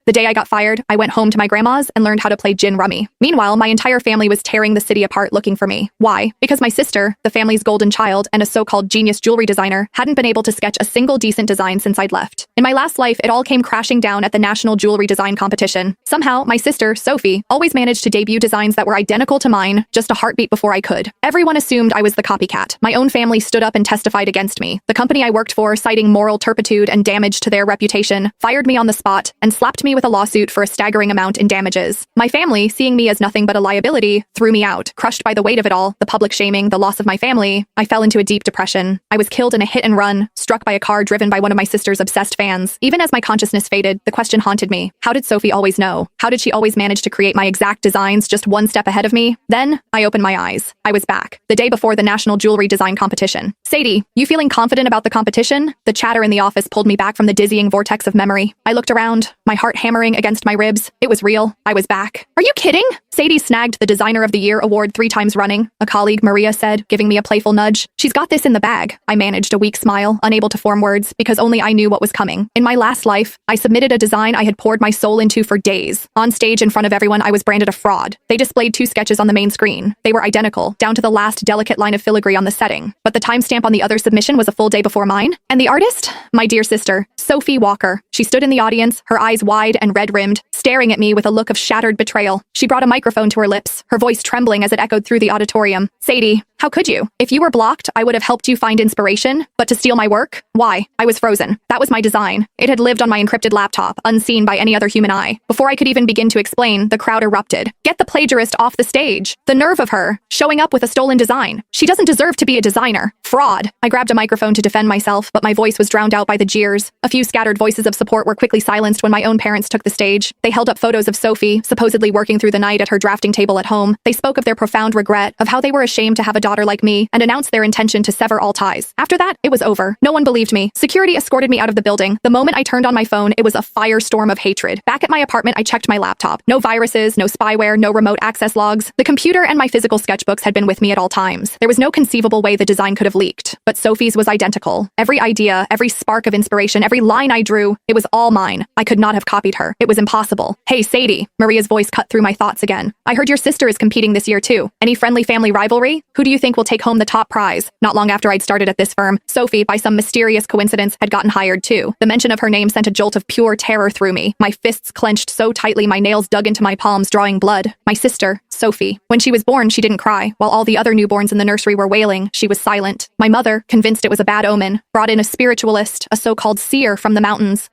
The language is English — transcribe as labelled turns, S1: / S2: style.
S1: The day I got fired, I went home to my grandma's and learned how to play gin rummy. Meanwhile, my entire family was tearing the city apart looking for me. Why? Because my sister, the family's golden child and a so-called genius jewelry designer, hadn't been able to sketch a single decent design since I'd left. In my last life, it all came crashing down at the National Jewelry Design Competition. Somehow, my sister, Sophie, always managed to debut designs that were identical to mine, just a heartbeat before I could. Everyone assumed I was the copycat. My own family stood up and testified against me. The company I worked for, citing moral turpitude and damage to their reputation, fired me on the spot and slapped me with a lawsuit for a staggering amount in damages. My family, seeing me as nothing but a liability, threw me out. Crushed by the weight of it all, the public shaming, the loss of my family, I fell into a deep depression. I was killed in a hit and run, struck by a car driven by one of my sister's obsessed fans. Even as my consciousness faded, the question haunted me. How did Sophie always know? How did she always manage to create my exact designs just one step ahead of me? Then, I opened my eyes. I was back. The day before the National Jewelry Design Competition. Sadie, you feeling confident about the competition? The chatter in the office pulled me back from the dizzying vortex of memory. I looked around, my heart hammering against my ribs. It was real. I was back. Are you kidding? Sadie snagged the Designer of the Year award 3 times running, a colleague, Maria, said, giving me a playful nudge. She's got this in the bag. I managed a weak smile, unable to form words, because only I knew what was coming. In my last life, I submitted a design I had poured my soul into for days. On stage in front of everyone, I was branded a fraud. They displayed 2 sketches on the main screen. They were identical, down to the last delicate line of filigree on the setting. But the timestamp on the other submission was a full day before mine. And the artist? My dear sister, Sophie Walker. She stood in the audience, her eyes wide and red-rimmed, staring at me with a look of shattered betrayal. She brought a microphone to her lips, her voice trembling as it echoed through the auditorium. Sadie, how could you? If you were blocked, I would have helped you find inspiration, but to steal my work? Why? I was frozen. That was my design. It had lived on my encrypted laptop, unseen by any other human eye. Before I could even begin to explain, the crowd erupted. Get the plagiarist off the stage. The nerve of her, showing up with a stolen design. She doesn't deserve to be a designer. Fraud. I grabbed a microphone to defend myself, but my voice was drowned out by the jeers. A few scattered voices of support were quickly silenced when my own parents took the stage. They held up photos of Sophie, supposedly working through the night at her drafting table at home. They spoke of their profound regret, of how they were ashamed to have a daughter like me, and announced their intention to sever all ties. After that, it was over. No one believed me. Security escorted me out of the building. The moment I turned on my phone, it was a firestorm of hatred. Back at my apartment, I checked my laptop. No viruses, no spyware, no remote access logs. The computer and my physical sketchbooks had been with me at all times. There was no conceivable way the design could have leaked. But Sophie's was identical. Every idea, every spark of inspiration, every line I drew, it was all mine. I could not have copied her. It was impossible. Hey, Sadie. Maria's voice cut through my thoughts again. I heard your sister is competing this year too. Any friendly family rivalry? Who do you think will take home the top prize? Not long after I'd started at this firm, Sophie, by some mysterious coincidence, had gotten hired too. The mention of her name sent a jolt of pure terror through me. My fists clenched so tightly my nails dug into my palms, drawing blood. My sister, Sophie. When she was born, she didn't cry. While all the other newborns in the nursery were wailing, she was silent. My mother, convinced it was a bad omen, brought in a spiritualist, a so-called seer from the mountains.